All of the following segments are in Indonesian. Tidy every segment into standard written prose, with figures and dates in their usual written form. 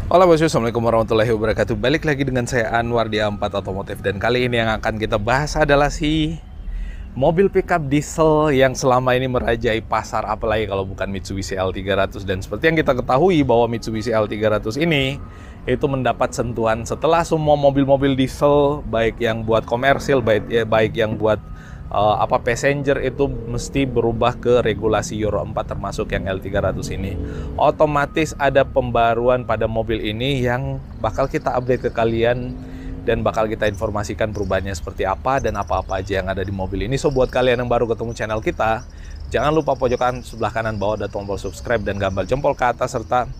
Halo bosku, assalamualaikum warahmatullahi wabarakatuh. Balik lagi dengan saya Anwar di A4 Otomotif. Dan kali ini yang akan kita bahas adalah si mobil pickup diesel yang selama ini merajai pasar, apalagi kalau bukan Mitsubishi L300. Dan seperti yang kita ketahui bahwa Mitsubishi L300 ini itu mendapat sentuhan setelah semua mobil-mobil diesel, baik yang buat komersil, baik yang buat passenger, itu mesti berubah ke regulasi Euro 4 termasuk yang L300 ini. Otomatis ada pembaruan pada mobil ini yang bakal kita update ke kalian dan bakal kita informasikan perubahannya seperti apa dan apa-apa aja yang ada di mobil ini. So buat kalian yang baru ketemu channel kita, jangan lupa pojokan sebelah kanan bawah ada tombol subscribe dan gambar jempol ke atas, serta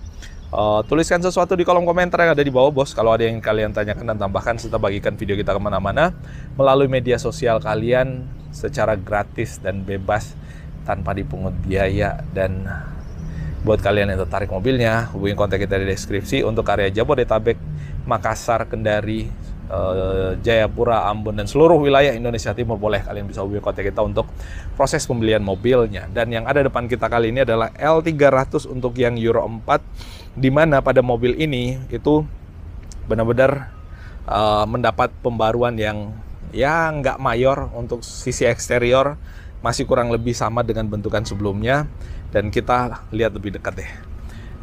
tuliskan sesuatu di kolom komentar yang ada di bawah, bos, kalau ada yang kalian tanyakan, dan tambahkan serta bagikan video kita kemana-mana melalui media sosial kalian secara gratis dan bebas tanpa dipungut biaya. Dan buat kalian yang tertarik mobilnya, hubungi kontak kita di deskripsi. Untuk area Jabodetabek, Makassar, Kendari, Jayapura, Ambon, dan seluruh wilayah Indonesia Timur, boleh kalian bisa hubungi kontak kita untuk proses pembelian mobilnya. Dan yang ada depan kita kali ini adalah L300 untuk yang Euro 4, di mana pada mobil ini itu benar-benar mendapat pembaruan yang nggak mayor. Untuk sisi eksterior masih kurang lebih sama dengan bentukan sebelumnya, dan kita lihat lebih dekat deh.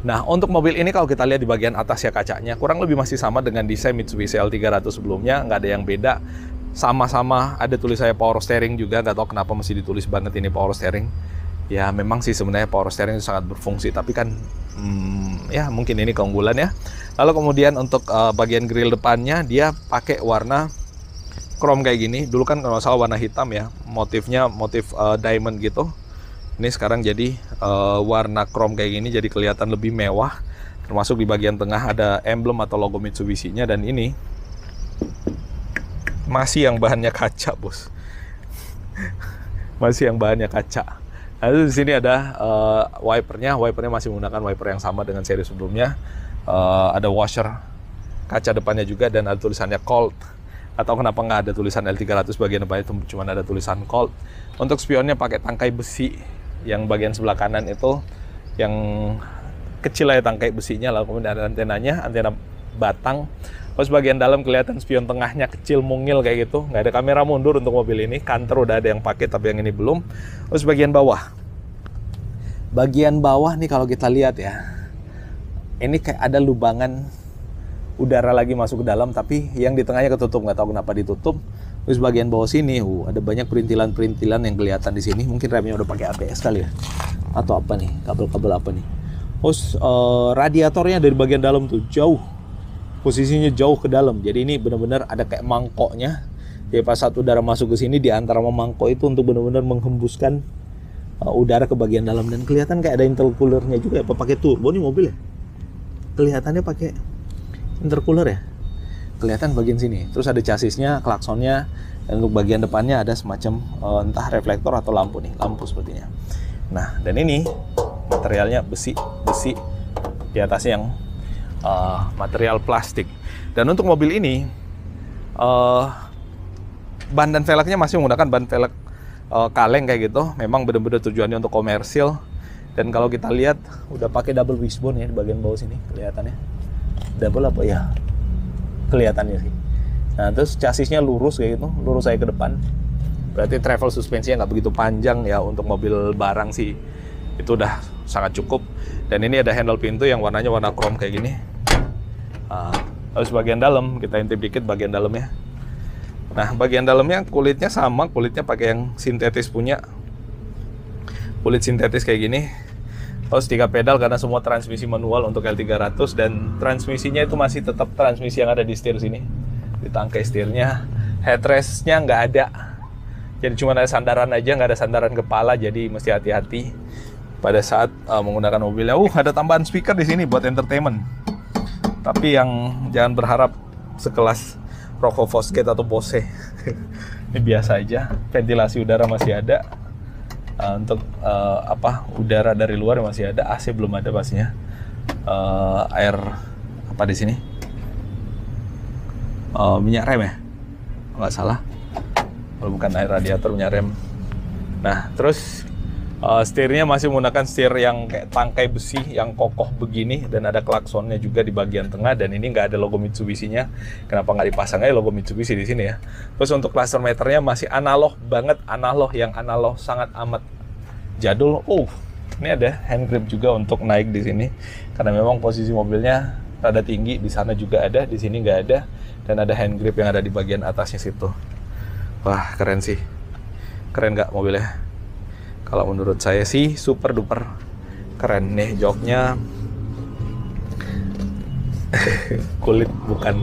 Nah, untuk mobil ini kalau kita lihat di bagian atas ya, kacanya kurang lebih masih sama dengan desain Mitsubishi L300 sebelumnya, nggak ada yang beda. Sama-sama ada tulisannya power steering juga, nggak tahu kenapa masih ditulis banget ini power steering. Ya memang sih sebenarnya power steering itu sangat berfungsi, tapi kan ya mungkin ini keunggulan ya. Lalu kemudian untuk bagian grill depannya dia pakai warna chrome kayak gini. Dulu kan kalau salah warna hitam ya, motifnya motif diamond gitu. Ini sekarang jadi warna chrome kayak gini, jadi kelihatan lebih mewah. Termasuk di bagian tengah ada emblem atau logo Mitsubishi-nya, dan ini masih yang bahannya kaca, bos. Masih yang bahannya kaca. Lalu di sini ada wipernya masih menggunakan wiper yang sama dengan seri sebelumnya. Ada washer kaca depannya juga, dan ada tulisannya Colt. Atau kenapa nggak ada tulisan L300 bagian depannya, itu cuma ada tulisan Colt. Untuk spionnya pakai tangkai besi, yang bagian sebelah kanan itu yang kecil ya tangkai besinya. Lalu kemudian ada antenanya, antena batang. Terus bagian dalam kelihatan spion tengahnya kecil mungil kayak gitu. Nggak ada kamera mundur untuk mobil ini. Kanter udah ada yang pakai, tapi yang ini belum. Terus bagian bawah nih kalau kita lihat ya, ini kayak ada lubangan udara lagi masuk ke dalam, tapi yang di tengahnya ketutup, nggak tahu kenapa ditutup. Terus bagian bawah sini, ada banyak perintilan-perintilan yang kelihatan di sini. Mungkin remnya udah pakai ABS kali ya, atau apa nih, kabel-kabel apa nih. Terus radiatornya dari bagian dalam tuh jauh, posisinya jauh ke dalam. Jadi ini benar-benar ada kayak mangkoknya. Jadi pas saat udara masuk ke sini, di antara mangkok itu untuk benar-benar menghembuskan udara ke bagian dalam. Dan kelihatan kayak ada intercoolernya juga. Apa pakai turbo nih mobil ya? Kelihatannya pakai intercooler ya. Kelihatan bagian sini. Terus ada chassisnya, klaksonnya, dan untuk bagian depannya ada semacam entah reflektor atau lampu nih, lampu sepertinya. Nah, dan ini materialnya besi di atasnya yang material plastik. Dan untuk mobil ini ban dan velgnya masih menggunakan ban velg kaleng kayak gitu. Memang benar-benar tujuannya untuk komersil. Dan kalau kita lihat udah pakai double wishbone ya di bagian bawah sini, kelihatannya double apa ya, kelihatannya sih. Nah, terus chassisnya lurus kayak gitu, lurus saya ke depan. Berarti travel suspensinya nggak begitu panjang ya. Untuk mobil barang sih itu udah sangat cukup. Dan ini ada handle pintu yang warnanya warna chrome kayak gini. Terus bagian dalam, kita intip dikit bagian dalamnya. Nah, bagian dalamnya kulitnya sama, kulitnya pakai yang sintetis punya. Kulit sintetis kayak gini. Terus 3 pedal karena semua transmisi manual untuk L300, dan transmisinya itu masih tetap transmisi yang ada di setir sini. Di tangkai setirnya, headrestnya nggak ada. Jadi cuma ada sandaran aja, nggak ada sandaran kepala, jadi mesti hati-hati pada saat menggunakan mobilnya. Ada tambahan speaker di sini buat entertainment. Tapi yang jangan berharap sekelas Rocco Fosgate atau Bose. Ini biasa aja. Ventilasi udara masih ada. Untuk udara dari luar masih ada. AC belum ada pastinya. Air apa di sini? Minyak rem ya? Nggak salah. Kalau bukan air radiator, minyak rem. Nah, terus Setirnya masih menggunakan setir yang kayak tangkai besi yang kokoh begini, dan ada klaksonnya juga di bagian tengah, dan ini nggak ada logo Mitsubishi-nya. Kenapa nggak dipasang aja logo Mitsubishi di sini ya? Terus untuk cluster meternya masih analog banget, analog sangat amat jadul. Ini ada hand grip juga untuk naik di sini, karena memang posisi mobilnya rada tinggi. Di sana juga ada, di sini nggak ada, dan ada hand grip yang ada di bagian atasnya situ. Wah, keren sih, keren nggak mobilnya? Kalau menurut saya sih super duper keren nih. Joknya kulit bukan,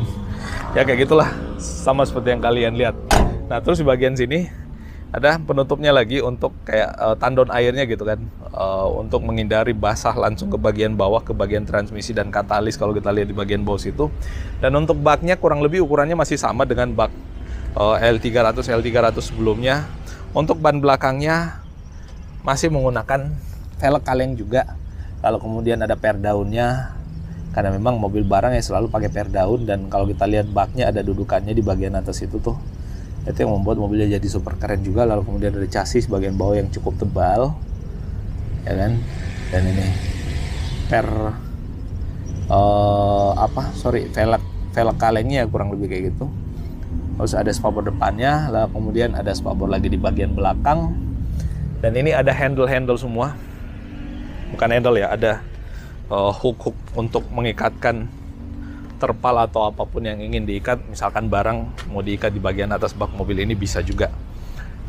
ya kayak gitulah, sama seperti yang kalian lihat. Nah, terus di bagian sini ada penutupnya lagi untuk kayak tandon airnya gitu kan, untuk menghindari basah langsung ke bagian bawah, ke bagian transmisi dan katalis kalau kita lihat di bagian bawah situ. Dan untuk baknya kurang lebih ukurannya masih sama dengan bak L300 sebelumnya. Untuk ban belakangnya masih menggunakan velg kaleng juga. Kalau kemudian ada per daunnya, karena memang mobil barang ya selalu pakai per daun. Dan kalau kita lihat baknya ada dudukannya di bagian atas itu tuh, itu yang membuat mobilnya jadi super keren juga. Lalu kemudian ada chassis bagian bawah yang cukup tebal, ya kan. Dan ini per velg kalengnya kurang lebih kayak gitu. Terus ada spakbor depannya, lalu kemudian ada spakbor lagi di bagian belakang. Dan ini ada handle semua, bukan handle ya, ada hook untuk mengikatkan terpal atau apapun yang ingin diikat. Misalkan barang mau diikat di bagian atas bak mobil ini bisa juga.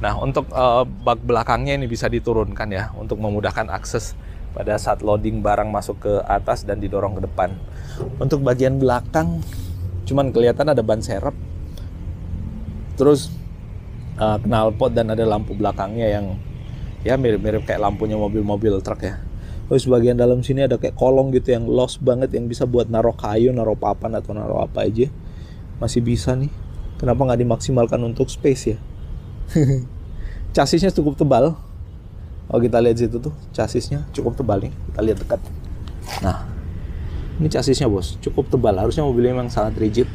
Nah, untuk bak belakangnya ini bisa diturunkan ya, untuk memudahkan akses pada saat loading barang masuk ke atas dan didorong ke depan. Untuk bagian belakang cuman kelihatan ada ban serep, terus knalpot, dan ada lampu belakangnya yang ya mirip-mirip kayak lampunya mobil-mobil truk ya. Terus bagian dalam sini ada kayak kolong gitu yang los banget, yang bisa buat naruh kayu, naruh papan, atau naruh apa aja. Masih bisa nih. Kenapa nggak dimaksimalkan untuk space ya? Chassisnya cukup tebal. Oh, kita lihat situ tuh, chassisnya cukup tebal nih. Kita lihat dekat. Nah, ini chassisnya bos, cukup tebal. Harusnya mobilnya memang sangat rigid.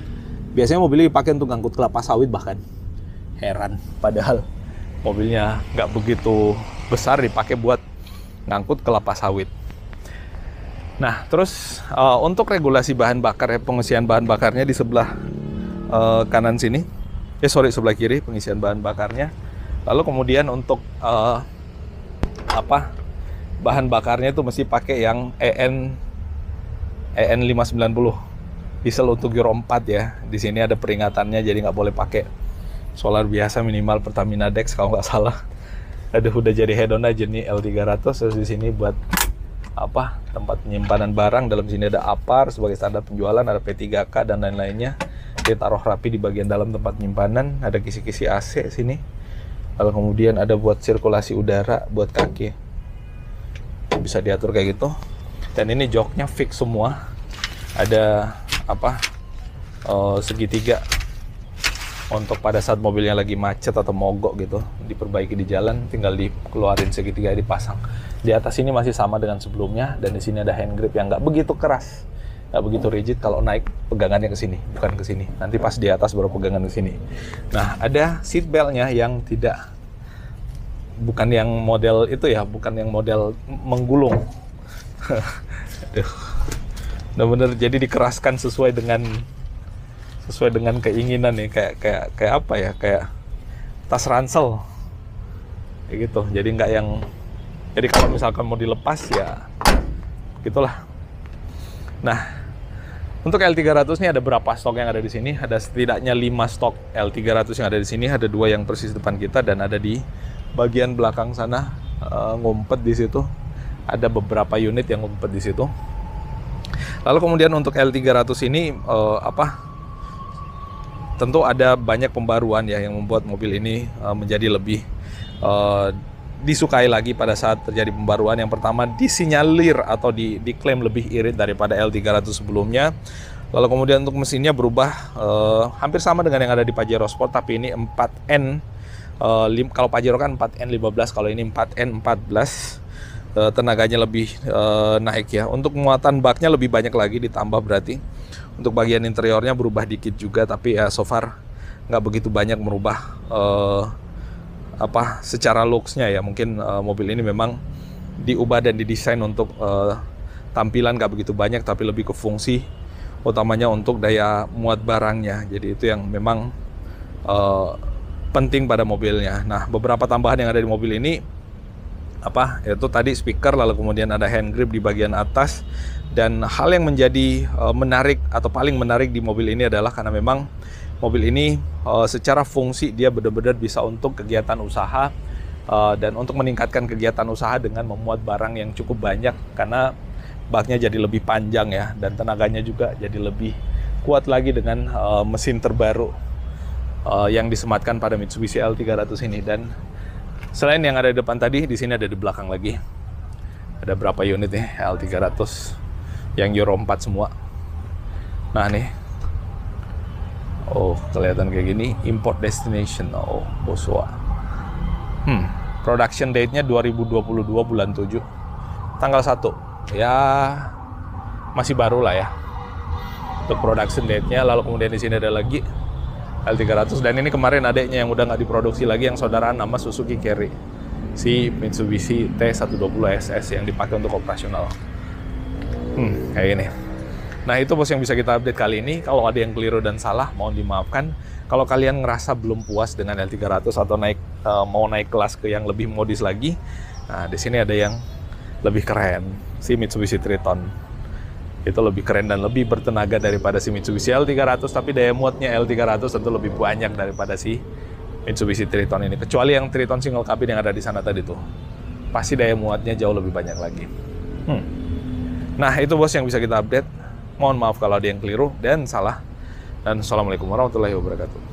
Biasanya mobilnya dipakai untuk ngangkut kelapa sawit bahkan. Heran, padahal mobilnya nggak begitu besar, dipakai buat ngangkut kelapa sawit. Nah, terus untuk regulasi bahan bakar ya, pengisian bahan bakarnya di sebelah kanan sini. Sebelah kiri pengisian bahan bakarnya. Lalu kemudian untuk bahan bakarnya itu mesti pakai yang EN 590 diesel untuk Euro 4 ya. Di sini ada peringatannya, jadi nggak boleh pakai solar biasa, minimal Pertamina Dex kalau nggak salah. Udah jadi head-on aja nih L300. Terus di sini buat tempat penyimpanan barang. Dalam sini ada APAR sebagai standar penjualan, ada P3K dan lain-lainnya. Ditaruh rapi di bagian dalam tempat penyimpanan. Ada kisi-kisi AC sini. Lalu kemudian ada buat sirkulasi udara buat kaki, bisa diatur kayak gitu. Dan ini joknya fix semua. Ada segitiga untuk pada saat mobilnya lagi macet atau mogok gitu, diperbaiki di jalan, tinggal dikeluarin segitiga, dipasang. Di atas ini masih sama dengan sebelumnya, dan di sini ada hand grip yang nggak begitu keras, nggak begitu rigid. Kalau naik pegangannya ke sini, bukan ke sini. Nanti pas di atas baru pegangan ke sini. Nah, ada seat beltnya yang bukan yang model itu ya, bukan yang model menggulung. Aduh, bener-bener jadi dikeraskan sesuai dengan keinginan nih, kayak apa ya, kayak tas ransel kayak gitu. Jadi kalau misalkan mau dilepas ya gitulah. Nah, untuk L300 ini ada berapa stok yang ada di sini? Ada setidaknya 5 stok L300 yang ada di sini. Ada 2 yang persis depan kita, dan ada di bagian belakang sana ngumpet di situ. Ada beberapa unit yang ngumpet di situ. Lalu kemudian untuk L300 ini tentu ada banyak pembaruan ya yang membuat mobil ini menjadi lebih disukai lagi pada saat terjadi pembaruan. Yang pertama, disinyalir atau diklaim lebih irit daripada L300 sebelumnya. Lalu kemudian untuk mesinnya berubah, hampir sama dengan yang ada di Pajero Sport, tapi ini 4N. Kalau Pajero kan 4N15, kalau ini 4N14. Tenaganya lebih naik ya. Untuk muatan baknya lebih banyak lagi ditambah berarti. Untuk bagian interiornya berubah dikit juga, tapi ya so far nggak begitu banyak merubah secara looks-nya ya, mungkin mobil ini memang diubah dan didesain untuk tampilan nggak begitu banyak, tapi lebih ke fungsi, utamanya untuk daya muat barangnya. Jadi itu yang memang penting pada mobilnya. Nah, beberapa tambahan yang ada di mobil ini yaitu tadi speaker, lalu kemudian ada hand grip di bagian atas. Dan hal yang menjadi menarik atau paling menarik di mobil ini adalah karena memang mobil ini secara fungsi dia benar-benar bisa untuk kegiatan usaha dan untuk meningkatkan kegiatan usaha dengan memuat barang yang cukup banyak, karena baknya jadi lebih panjang ya, dan tenaganya juga jadi lebih kuat lagi dengan mesin terbaru yang disematkan pada Mitsubishi L300 ini. Dan selain yang ada di depan tadi, di sini ada di belakang lagi. Ada berapa unit nih L300 yang Euro 4 semua. Nah nih, kelihatan kayak gini, import destination, Boswa. Production date-nya 2022 bulan 7, tanggal 1. Ya masih baru lah ya untuk production date-nya. Lalu kemudian di sini ada lagi L300, dan ini kemarin adeknya yang udah nggak diproduksi lagi, yang saudaraan nama Suzuki Carry, si Mitsubishi T120 SS yang dipakai untuk operasional. Kayak gini. Nah, itu bos yang bisa kita update kali ini. Kalau ada yang keliru dan salah, mohon dimaafkan. Kalau kalian ngerasa belum puas dengan L300 atau mau naik kelas ke yang lebih modis lagi, nah di sini ada yang lebih keren, si Mitsubishi Triton. Itu lebih keren dan lebih bertenaga daripada si Mitsubishi L300, tapi daya muatnya L300 tentu lebih banyak daripada si Mitsubishi Triton ini. Kecuali yang Triton single cabin yang ada di sana tadi tuh, pasti daya muatnya jauh lebih banyak lagi. Nah, itu bos yang bisa kita update. Mohon maaf kalau ada yang keliru dan salah. Dan assalamualaikum warahmatullahi wabarakatuh.